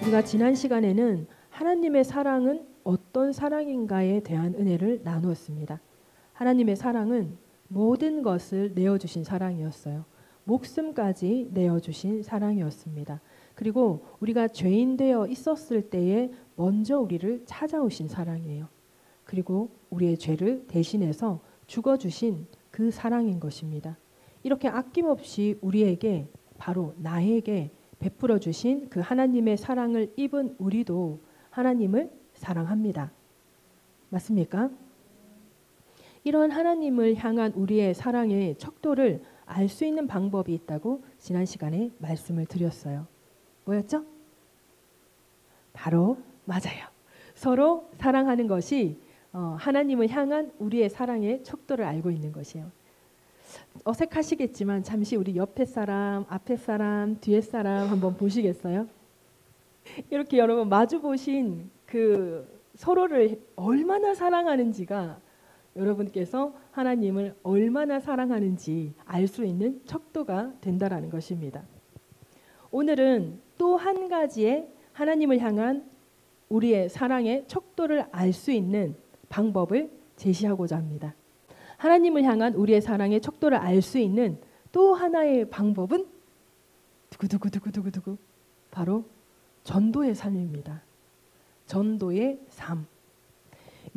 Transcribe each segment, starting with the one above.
우리가 지난 시간에는 하나님의 사랑은 어떤 사랑인가에 대한 은혜를 나누었습니다. 하나님의 사랑은 모든 것을 내어주신 사랑이었어요. 목숨까지 내어주신 사랑이었습니다. 그리고 우리가 죄인 되어 있었을 때에 먼저 우리를 찾아오신 사랑이에요. 그리고 우리의 죄를 대신해서 죽어주신 그 사랑인 것입니다. 이렇게 아낌없이 우리에게, 바로 나에게 베풀어 주신 그 하나님의 사랑을 입은 우리도 하나님을 사랑합니다. 맞습니까? 이런 하나님을 향한 우리의 사랑의 척도를 알 수 있는 방법이 있다고 지난 시간에 말씀을 드렸어요. 뭐였죠? 바로 맞아요. 서로 사랑하는 것이 하나님을 향한 우리의 사랑의 척도를 알고 있는 것이에요. 어색하시겠지만 잠시 우리 옆에 사람, 앞에 사람, 뒤에 사람 한번 보시겠어요? 이렇게 여러분 마주 보신 그 서로를 얼마나 사랑하는지가 여러분께서 하나님을 얼마나 사랑하는지 알 수 있는 척도가 된다라는 것입니다. 오늘은 또 한 가지의 하나님을 향한 우리의 사랑의 척도를 알 수 있는 방법을 제시하고자 합니다. 하나님을 향한 우리의 사랑의 척도를 알 수 있는 또 하나의 방법은 두구두구두구두구두구 바로 전도의 삶입니다. 전도의 삶.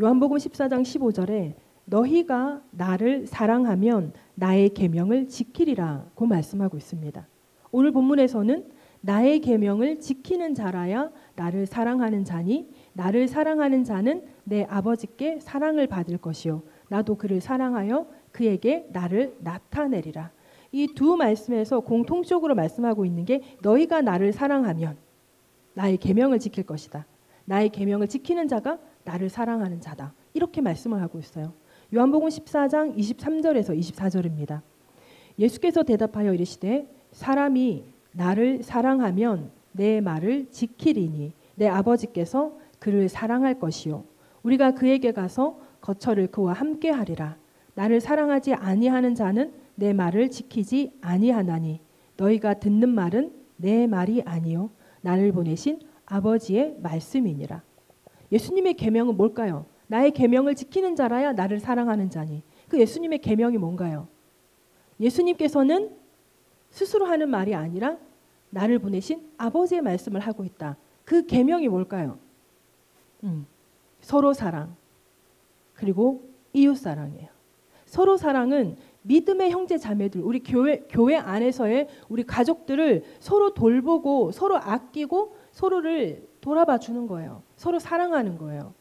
요한복음 14장 15절에 너희가 나를 사랑하면 나의 계명을 지키리라고 말씀하고 있습니다. 오늘 본문에서는 나의 계명을 지키는 자라야 나를 사랑하는 자니 나를 사랑하는 자는 내 아버지께 사랑을 받을 것이요 나도 그를 사랑하여 그에게 나를 나타내리라. 이 두 말씀에서 공통적으로 말씀하고 있는 게 너희가 나를 사랑하면 나의 계명을 지킬 것이다. 나의 계명을 지키는 자가 나를 사랑하는 자다. 이렇게 말씀을 하고 있어요. 요한복음 14장 23절에서 24절입니다. 예수께서 대답하여 이르시되 사람이 나를 사랑하면 내 말을 지키리니 내 아버지께서 그를 사랑할 것이요 우리가 그에게 가서 거처를 그와 함께 하리라. 나를 사랑하지 아니하는 자는 내 말을 지키지 아니하나니 너희가 듣는 말은 내 말이 아니요 나를 보내신 아버지의 말씀이니라. 예수님의 계명은 뭘까요? 나의 계명을 지키는 자라야 나를 사랑하는 자니. 그 예수님의 계명이 뭔가요? 예수님께서는 스스로 하는 말이 아니라 나를 보내신 아버지의 말씀을 하고 있다. 그 계명이 뭘까요? 서로 사랑 그리고 이웃 사랑이에요. 서로 사랑은 믿음의 형제 자매들, 우리 교회 안에서의 우리 가족들을 서로 돌보고 서로 아끼고 서로를 돌아봐 주는 거예요. 서로 사랑하는 거예요.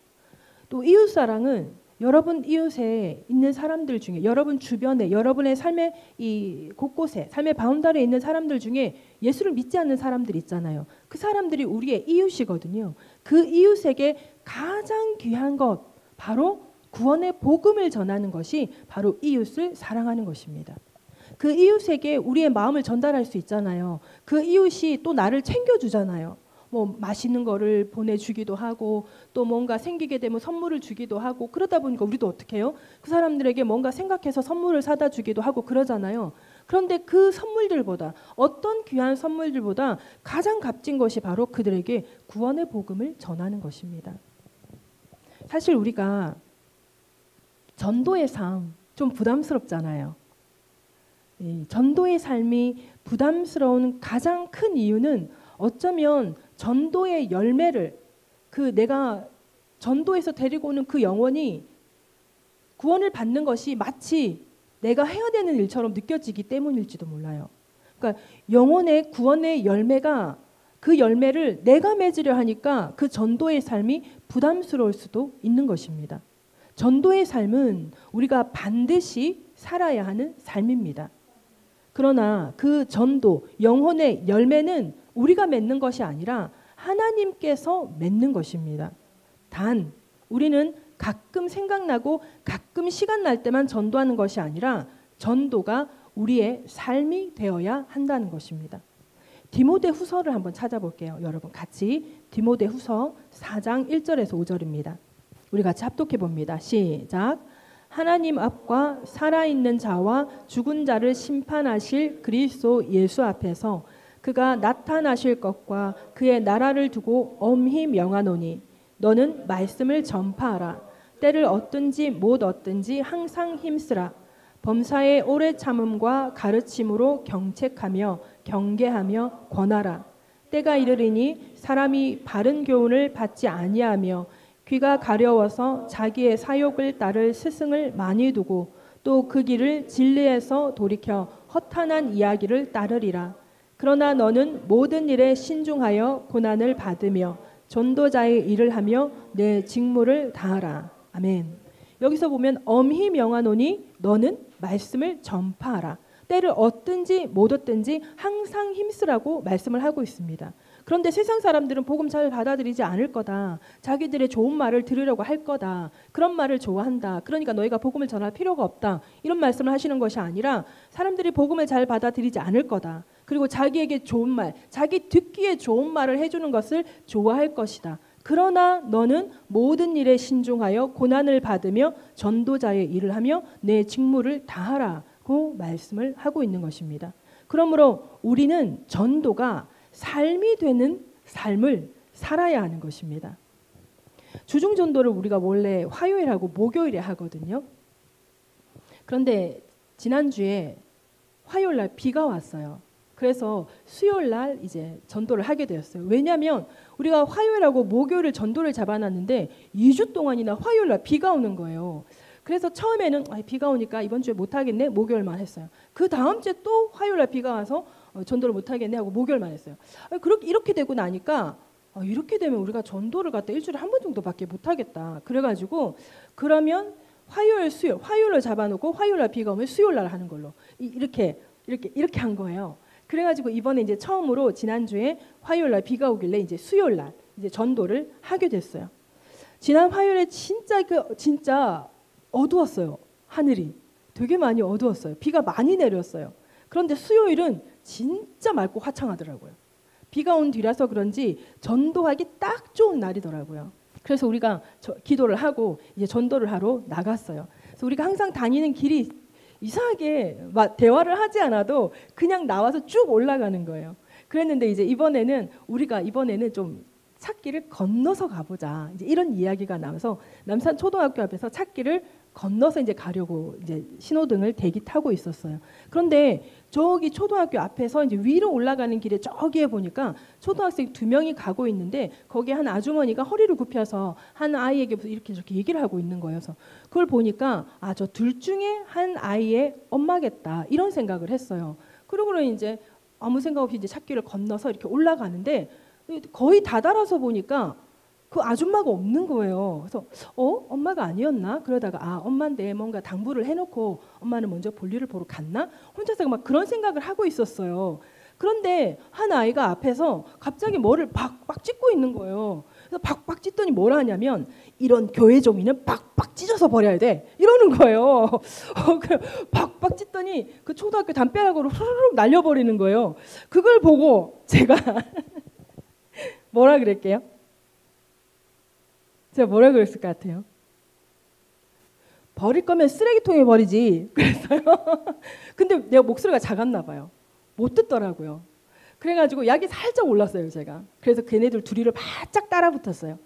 또 이웃 사랑은 여러분 이웃에 있는 사람들 중에 여러분 주변에 여러분의 삶의 이 곳곳에 삶의 바운더리에 있는 사람들 중에 예수를 믿지 않는 사람들 있잖아요. 그 사람들이 우리의 이웃이거든요. 그 이웃에게 가장 귀한 것 바로 구원의 복음을 전하는 것이 바로 이웃을 사랑하는 것입니다. 그 이웃에게 우리의 마음을 전달할 수 있잖아요. 그 이웃이 또 나를 챙겨주잖아요. 뭐 맛있는 거를 보내주기도 하고 또 뭔가 생기게 되면 선물을 주기도 하고 그러다 보니까 우리도 어떻게 해요? 그 사람들에게 뭔가 생각해서 선물을 사다 주기도 하고 그러잖아요. 그런데 그 선물들보다 어떤 귀한 선물들보다 가장 값진 것이 바로 그들에게 구원의 복음을 전하는 것입니다. 사실 우리가 전도의 삶 좀 부담스럽잖아요. 전도의 삶이 부담스러운 가장 큰 이유는 어쩌면 전도의 열매를 내가 전도해서 데리고 오는 그 영혼이 구원을 받는 것이 마치 내가 해야 되는 일처럼 느껴지기 때문일지도 몰라요. 그러니까 영혼의 구원의 열매가 그 열매를 내가 맺으려 하니까 그 전도의 삶이 부담스러울 수도 있는 것입니다. 전도의 삶은 우리가 반드시 살아야 하는 삶입니다. 그러나 그 전도, 영혼의 열매는 우리가 맺는 것이 아니라 하나님께서 맺는 것입니다. 단 우리는 가끔 생각나고 가끔 시간 날 때만 전도하는 것이 아니라 전도가 우리의 삶이 되어야 한다는 것입니다. 디모데후서를 한번 찾아볼게요. 여러분 같이 디모데후서 4장 1절에서 5절입니다. 우리 같이 합독해 봅니다. 시작. 하나님 앞과 살아있는 자와 죽은 자를 심판하실 그리스도 예수 앞에서 그가 나타나실 것과 그의 나라를 두고 엄히 명하노니 너는 말씀을 전파하라. 때를 얻든지 못 얻든지 항상 힘쓰라. 범사의 오래 참음과 가르침으로 경책하며 경계하며 권하라. 때가 이르리니 사람이 바른 교훈을 받지 아니하며 귀가 가려워서 자기의 사욕을 따를 스승을 많이 두고 또 그 길을 진리에서 돌이켜 허탄한 이야기를 따르리라. 그러나 너는 모든 일에 신중하여 고난을 받으며 전도자의 일을 하며 내 직무를 다하라. 아멘. 여기서 보면 엄히 명하노니 너는 말씀을 전파하라. 때를 얻든지 못 얻든지 항상 힘쓰라고 말씀을 하고 있습니다. 그런데 세상 사람들은 복음 잘 받아들이지 않을 거다. 자기들의 좋은 말을 들으려고 할 거다. 그런 말을 좋아한다. 그러니까 너희가 복음을 전할 필요가 없다. 이런 말씀을 하시는 것이 아니라 사람들이 복음을 잘 받아들이지 않을 거다. 그리고 자기에게 좋은 말, 자기 듣기에 좋은 말을 해주는 것을 좋아할 것이다. 그러나 너는 모든 일에 신중하여 고난을 받으며 전도자의 일을 하며 내 직무를 다하라고 말씀을 하고 있는 것입니다. 그러므로 우리는 전도가 삶이 되는 삶을 살아야 하는 것입니다. 주중전도를 우리가 원래 화요일하고 목요일에 하거든요. 그런데 지난주에 화요일날 비가 왔어요. 그래서 수요일날 이제 전도를 하게 되었어요. 왜냐하면 우리가 화요일하고 목요일을 전도를 잡아놨는데 2주 동안이나 화요일날 비가 오는 거예요. 그래서 처음에는 비가 오니까 이번 주에 못하겠네 목요일만 했어요. 그 다음 주에 또 화요일날 비가 와서 전도를 못하겠네 하고 목요일만 했어요. 그렇게 이렇게 되고 나니까 이렇게 되면 우리가 전도를 갖다 일주일에 한 번 정도밖에 못하겠다. 그래가지고 그러면 화요일 수요일 화요일을 잡아놓고 화요일날 비가 오면 수요일날 하는 걸로 이렇게 한 거예요. 그래가지고 이번에 이제 처음으로 지난주에 화요일날 비가 오길래 이제 수요일날 이제 전도를 하게 됐어요. 지난 화요일에 진짜 어두웠어요. 하늘이 되게 많이 어두웠어요. 비가 많이 내렸어요. 그런데 수요일은 진짜 맑고 화창하더라고요. 비가 온 뒤라서 그런지 전도하기 딱 좋은 날이더라고요. 그래서 우리가 기도를 하고 이제 전도를 하러 나갔어요. 그래서 우리가 항상 다니는 길이 이상하게 막 대화를 하지 않아도 그냥 나와서 쭉 올라가는 거예요. 그랬는데 이제 이번에는 좀 찻길을 건너서 가보자. 이제 이런 이야기가 나와서 남산 초등학교 앞에서 찻길을 건너서 이제 가려고 이제 신호등을 대기 타고 있었어요. 그런데 저기 초등학교 앞에서 이제 위로 올라가는 길에 저기에 보니까 초등학생 2명이 가고 있는데 거기에 한 아주머니가 허리를 굽혀서 한 아이에게 이렇게 저렇게 얘기를 하고 있는 거예요. 그래서 그걸 보니까 저 둘 중에 한 아이의 엄마겠다 이런 생각을 했어요. 그러고는 이제 아무 생각 없이 이제 찻길을 건너서 이렇게 올라가는데 거의 다다라서 보니까 그 아줌마가 없는 거예요. 그래서 엄마가 아니었나? 그러다가 엄마인데 뭔가 당부를 해놓고 엄마는 먼저 볼일을 보러 갔나? 혼자서 막 그런 생각을 하고 있었어요. 그런데 한 아이가 앞에서 갑자기 뭐를 박박 찢고 있는 거예요. 그래서 박박 찢더니 뭐라 하냐면 이런 교회 종이는 박박 찢어서 버려야 돼 이러는 거예요. 박박 찢더니 그 초등학교 담벼락으로 후루룩 날려버리는 거예요. 그걸 보고 제가 뭐라 그랬게요? 제가 뭐라 그랬을 것 같아요? 버릴 거면 쓰레기통에 버리지 그랬어요. 근데 내가 목소리가 작았나 봐요. 못 듣더라고요. 그래가지고 약이 살짝 올랐어요 제가. 그래서 걔네들 둘이를 바짝 따라붙었어요.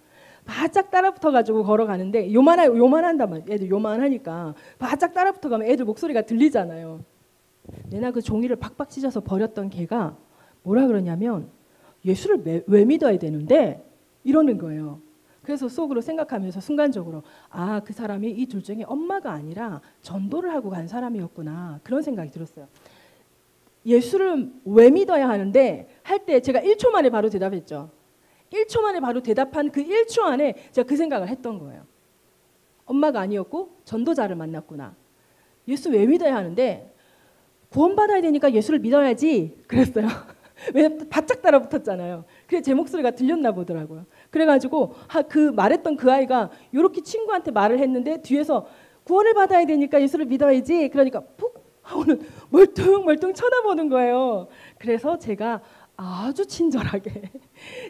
바짝 따라붙어가지고 걸어가는데 요만한단 말이에요. 애들 요만하니까 바짝 따라붙어가면 애들 목소리가 들리잖아요. 내나 그 종이를 박박 찢어서 버렸던 걔가 뭐라 그러냐면 예수를 왜 믿어야 되는데 이러는 거예요. 그래서 속으로 생각하면서 순간적으로 그 사람이 이 둘 중에 엄마가 아니라 전도를 하고 간 사람이었구나 그런 생각이 들었어요. 예수를 왜 믿어야 하는데 할 때 제가 1초 만에 바로 대답했죠. 1초 만에 바로 대답한 그 1초 안에 제가 그 생각을 했던 거예요. 엄마가 아니었고 전도자를 만났구나. 예수 왜 믿어야 하는데 구원받아야 되니까 예수를 믿어야지 그랬어요. 왜냐면 바짝 따라붙었잖아요. 그래서 제 목소리가 들렸나 보더라고요. 그래가지고 그 말했던 그 아이가 이렇게 친구한테 말을 했는데 뒤에서 구원을 받아야 되니까 예수를 믿어야지 그러니까 푹 하고는 멀뚱멀뚱 쳐다보는 거예요. 그래서 제가 아주 친절하게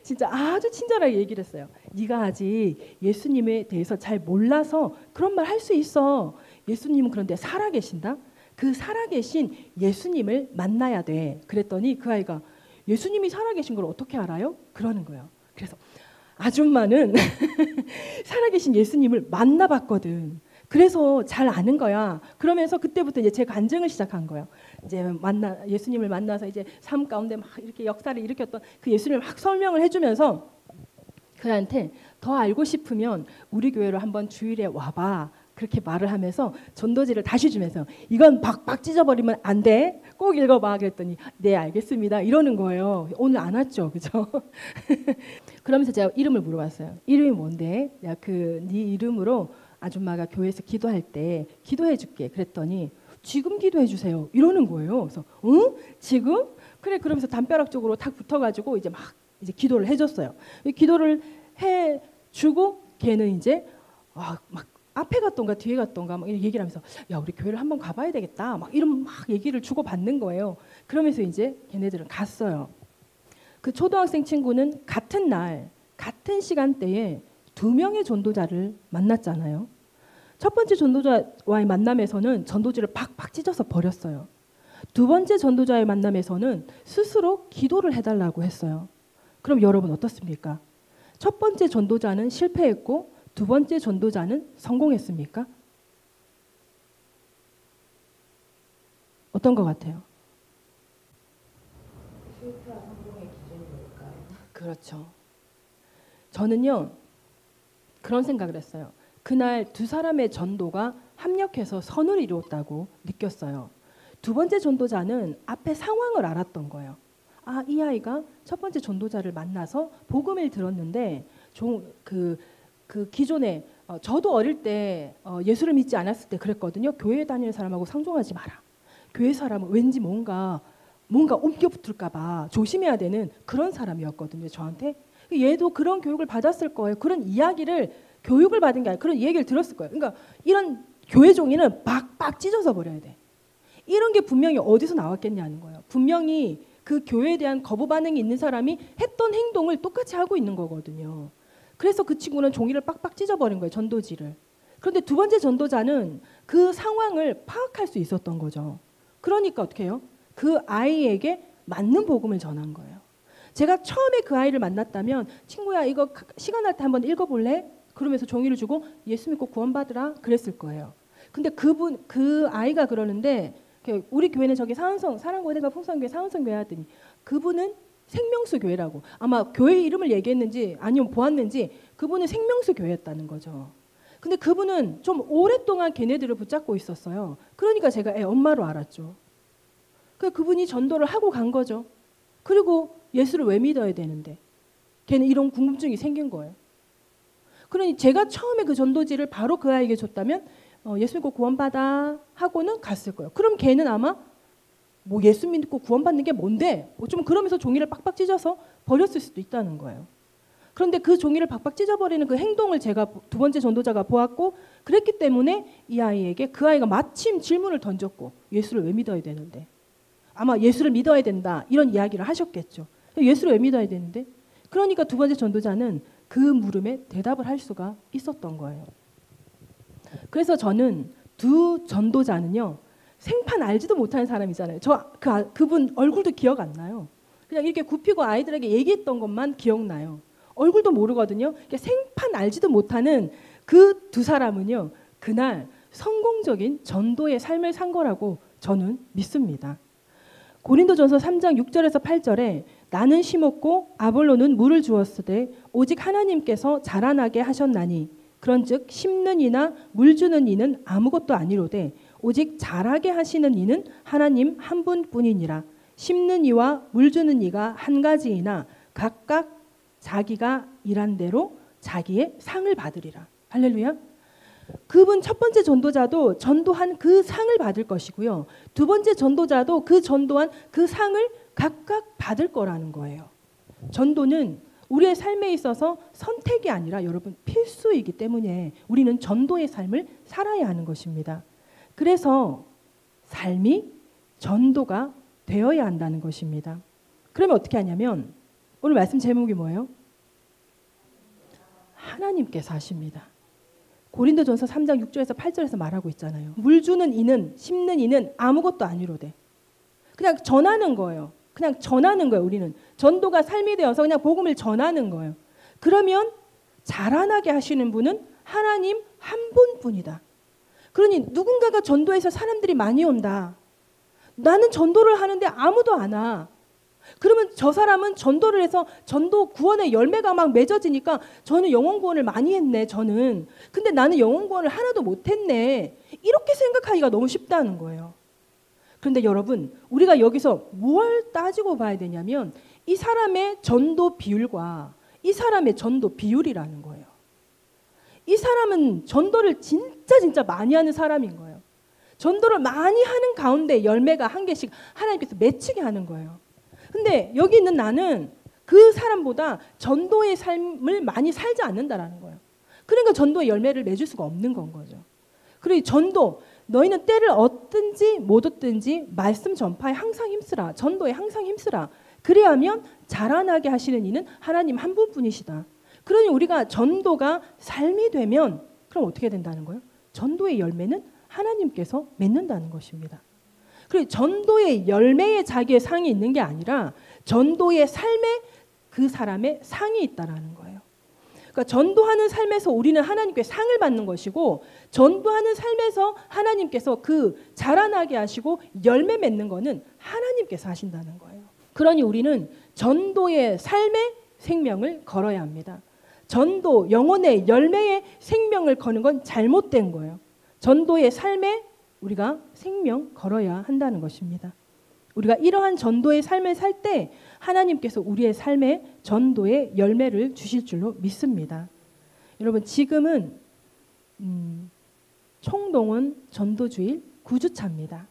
진짜 아주 친절하게 얘기를 했어요. 네가 아직 예수님에 대해서 잘 몰라서 그런 말 할 수 있어. 예수님은 그런데 살아계신다. 그 살아계신 예수님을 만나야 돼. 그랬더니 그 아이가 예수님이 살아계신 걸 어떻게 알아요? 그러는 거예요. 그래서 아줌마는 살아계신 예수님을 만나봤거든. 그래서 잘 아는 거야. 그러면서 그때부터 이제 제 간증을 시작한 거예요. 이제 예수님을 만나서 이제 삶 가운데 막 이렇게 역사를 일으켰던 그 예수님을 막 설명을 해주면서 그한테 더 알고 싶으면 우리 교회로 한번 주일에 와봐. 그렇게 말을 하면서 전도지를 다시 주면서 이건 박박 찢어버리면 안 돼. 꼭 읽어봐. 그랬더니 네 알겠습니다. 이러는 거예요. 오늘 안 왔죠, 그죠? 그러면서 제가 이름을 물어봤어요. 이름이 뭔데? 야, 네 이름으로 아줌마가 교회에서 기도할 때 기도해 줄게. 그랬더니 지금 기도해 주세요. 이러는 거예요. 그래서 응? 지금? 그래. 그러면서 담벼락쪽으로 탁 붙어가지고 이제 막 이제 기도를 해줬어요. 기도를 해주고 걔는 이제 막 앞에 갔던가 뒤에 갔던가 막 얘기를 하면서 야 우리 교회를 한번 가봐야 되겠다. 막 이런 막 얘기를 주고 받는 거예요. 그러면서 이제 걔네들은 갔어요. 그 초등학생 친구는 같은 날 같은 시간대에 2명의 전도자를 만났잖아요. 첫 번째 전도자와의 만남에서는 전도지를 팍팍 찢어서 버렸어요. 두 번째 전도자의 만남에서는 스스로 기도를 해달라고 했어요. 그럼 여러분 어떻습니까? 첫 번째 전도자는 실패했고 두 번째 전도자는 성공했습니까? 어떤 것 같아요? 실패와 성공의 기준이 뭘까요? 그렇죠. 저는요 그런 생각을 했어요. 그날 두 사람의 전도가 합력해서 선을 이루었다고 느꼈어요. 두 번째 전도자는 앞에 상황을 알았던 거예요. 이 아이가 첫 번째 전도자를 만나서 복음을 들었는데 그 기존에 저도 어릴 때 예수를 믿지 않았을 때 그랬거든요. 교회 다니는 사람하고 상종하지 마라. 교회 사람은 왠지 뭔가 옮겨 붙을까 봐 조심해야 되는 그런 사람이었거든요. 저한테. 얘도 그런 교육을 받았을 거예요. 그런 이야기를 교육을 받은 게 아니라 그런 얘기를 들었을 거예요. 그러니까 이런 교회 종이는 박박 찢어서 버려야 돼. 이런 게 분명히 어디서 나왔겠냐는 거예요. 분명히 그 교회에 대한 거부 반응이 있는 사람이 했던 행동을 똑같이 하고 있는 거거든요. 그래서 그 친구는 종이를 빡빡 찢어버린 거예요. 전도지를. 그런데 두 번째 전도자는 그 상황을 파악할 수 있었던 거죠. 그러니까 어떻게 해요? 그 아이에게 맞는 복음을 전한 거예요. 제가 처음에 그 아이를 만났다면 친구야 이거 시간 날 때 한번 읽어볼래? 그러면서 종이를 주고 예수 믿고 구원받으라 그랬을 거예요. 근데 그 아이가 그러는데 우리 교회는 저기 사랑고대가 풍성교회 사은성교회 하더니 그분은 생명수 교회라고 아마 교회 이름을 얘기했는지 아니면 보았는지 그분은 생명수 교회였다는 거죠. 근데 그분은 좀 오랫동안 걔네들을 붙잡고 있었어요. 그러니까 제가 애 엄마로 알았죠. 그분이 전도를 하고 간 거죠. 그리고 예수를 왜 믿어야 되는데 걔는 이런 궁금증이 생긴 거예요. 그러니 제가 처음에 그 전도지를 바로 그 아이에게 줬다면 예수 믿고 구원받아 하고는 갔을 거예요. 그럼 걔는 아마 뭐 예수 믿고 구원받는 게 뭔데? 좀 그러면서 종이를 빡빡 찢어서 버렸을 수도 있다는 거예요. 그런데 그 종이를 박박 찢어버리는 그 행동을 제가 두 번째 전도자가 보았고 그랬기 때문에 이 아이에게 그 아이가 마침 질문을 던졌고 예수를 왜 믿어야 되는데? 아마 예수를 믿어야 된다 이런 이야기를 하셨겠죠. 예수를 왜 믿어야 되는데? 그러니까 두 번째 전도자는 그 물음에 대답을 할 수가 있었던 거예요. 그래서 저는 두 전도자는요. 생판 알지도 못하는 사람이잖아요. 그분 얼굴도 기억 안 나요. 그냥 이렇게 굽히고 아이들에게 얘기했던 것만 기억나요. 얼굴도 모르거든요. 그러니까 생판 알지도 못하는 그 두 사람은요. 그날 성공적인 전도의 삶을 산 거라고 저는 믿습니다. 고린도전서 3장 6절에서 8절에 나는 심었고 아볼로는 물을 주었으되 오직 하나님께서 자라나게 하셨나니 그런즉 심는 이나 물 주는 이는 아무것도 아니로되 오직 자라게 하시는 이는 하나님 한 분뿐이니라. 심는 이와 물 주는 이가 한 가지이나 각각 자기가 일한 대로 자기의 상을 받으리라. 할렐루야. 그분 첫 번째 전도자도 전도한 그 상을 받을 것이고요. 두 번째 전도자도 그 전도한 그 상을 각각 받을 거라는 거예요. 전도는 우리의 삶에 있어서 선택이 아니라 여러분 필수이기 때문에 우리는 전도의 삶을 살아야 하는 것입니다. 그래서 삶이 전도가 되어야 한다는 것입니다. 그러면 어떻게 하냐면 오늘 말씀 제목이 뭐예요? 하나님께서 하십니다. 고린도전서 3장 6절에서 8절에서 말하고 있잖아요. 물 주는 이는 심는 이는 아무것도 아니로되 그냥 전하는 거예요. 그냥 전하는 거예요. 우리는 전도가 삶이 되어서 그냥 복음을 전하는 거예요. 그러면 자라나게 하시는 분은 하나님 한 분뿐이다. 그러니 누군가가 전도해서 사람들이 많이 온다. 나는 전도를 하는데 아무도 안 와. 그러면 저 사람은 전도를 해서 전도 구원의 열매가 막 맺어지니까 저는 영혼 구원을 많이 했네. 저는. 근데 나는 영혼 구원을 하나도 못 했네. 이렇게 생각하기가 너무 쉽다는 거예요. 그런데 여러분, 우리가 여기서 뭘 따지고 봐야 되냐면 이 사람의 전도 비율과 이 사람의 전도 비율이라는 거예요. 이 사람은 전도를 진짜 많이 하는 사람인 거예요. 전도를 많이 하는 가운데 열매가 한 개씩 하나님께서 맺히게 하는 거예요. 근데 여기 있는 나는 그 사람보다 전도의 삶을 많이 살지 않는다라는 거예요. 그러니까 전도의 열매를 맺을 수가 없는 건 거죠. 그리고 전도, 너희는 때를 얻든지 못 얻든지 말씀 전파에 항상 힘쓰라. 전도에 항상 힘쓰라. 그래야면 자라나게 하시는 이는 하나님 한 분뿐이시다. 그러니 우리가 전도가 삶이 되면 그럼 어떻게 된다는 거예요? 전도의 열매는 하나님께서 맺는다는 것입니다. 그리고 전도의 열매에 자기의 상이 있는 게 아니라 전도의 삶에 그 사람의 상이 있다라는 거예요. 그러니까 전도하는 삶에서 우리는 하나님께 상을 받는 것이고 전도하는 삶에서 하나님께서 그 자라나게 하시고 열매 맺는 거는 하나님께서 하신다는 거예요. 그러니 우리는 전도의 삶의 생명을 걸어야 합니다. 전도, 영혼의 열매의 생명을 거는 건 잘못된 거예요. 전도의 삶에 우리가 생명 걸어야 한다는 것입니다. 우리가 이러한 전도의 삶을 살 때 하나님께서 우리의 삶에 전도의 열매를 주실 줄로 믿습니다. 여러분, 지금은 총동원 전도주일 9주차입니다.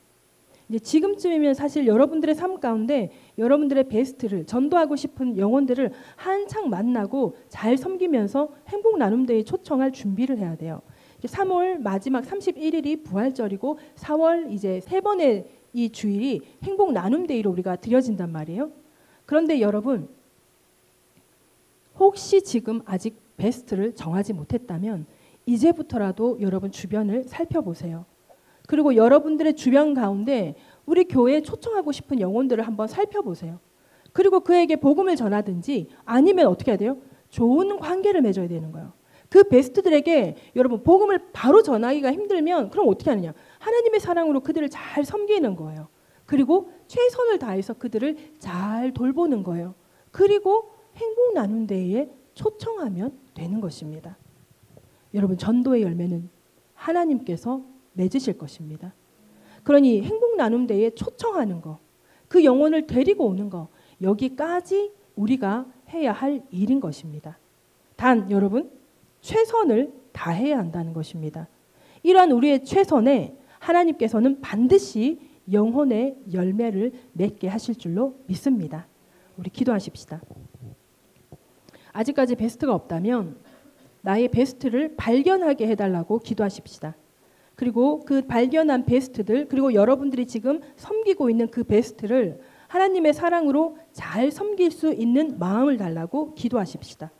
이제 지금쯤이면 사실 여러분들의 삶 가운데 여러분들의 베스트를 전도하고 싶은 영혼들을 한창 만나고 잘 섬기면서 행복 나눔대회에 초청할 준비를 해야 돼요. 3월 마지막 31일이 부활절이고 4월 이제 세 번의 이 주일이 행복 나눔데이로 우리가 드려진단 말이에요. 그런데 여러분, 혹시 지금 아직 베스트를 정하지 못했다면 이제부터라도 여러분 주변을 살펴보세요. 그리고 여러분들의 주변 가운데 우리 교회에 초청하고 싶은 영혼들을 한번 살펴보세요. 그리고 그에게 복음을 전하든지 아니면 어떻게 해야 돼요? 좋은 관계를 맺어야 되는 거예요. 그 베스트들에게 여러분 복음을 바로 전하기가 힘들면 그럼 어떻게 하느냐? 하나님의 사랑으로 그들을 잘 섬기는 거예요. 그리고 최선을 다해서 그들을 잘 돌보는 거예요. 그리고 행복 나눔 대회에 초청하면 되는 것입니다. 여러분, 전도의 열매는 하나님께서 맺으실 것입니다. 그러니 행복 나눔 대회에 초청하는 거, 그 영혼을 데리고 오는 거, 여기까지 우리가 해야 할 일인 것입니다. 단 여러분, 최선을 다해야 한다는 것입니다. 이러한 우리의 최선에 하나님께서는 반드시 영혼의 열매를 맺게 하실 줄로 믿습니다. 우리 기도하십시다. 아직까지 베스트가 없다면 나의 베스트를 발견하게 해달라고 기도하십시다. 그리고 그 발견한 베스트들, 그리고 여러분들이 지금 섬기고 있는 그 베스트를 하나님의 사랑으로 잘 섬길 수 있는 마음을 달라고 기도하십시다.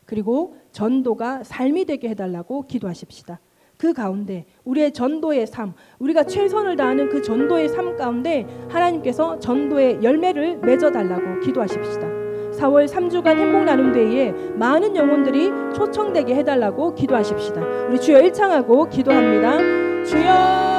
그리고 전도가 삶이 되게 해달라고 기도하십시다. 그 가운데 우리의 전도의 삶, 우리가 최선을 다하는 그 전도의 삶 가운데 하나님께서 전도의 열매를 맺어달라고 기도하십시다. 4월 3주간 행복나눔대회에 많은 영혼들이 초청되게 해달라고 기도하십시다. 우리 주여 일창하고 기도합니다. 주여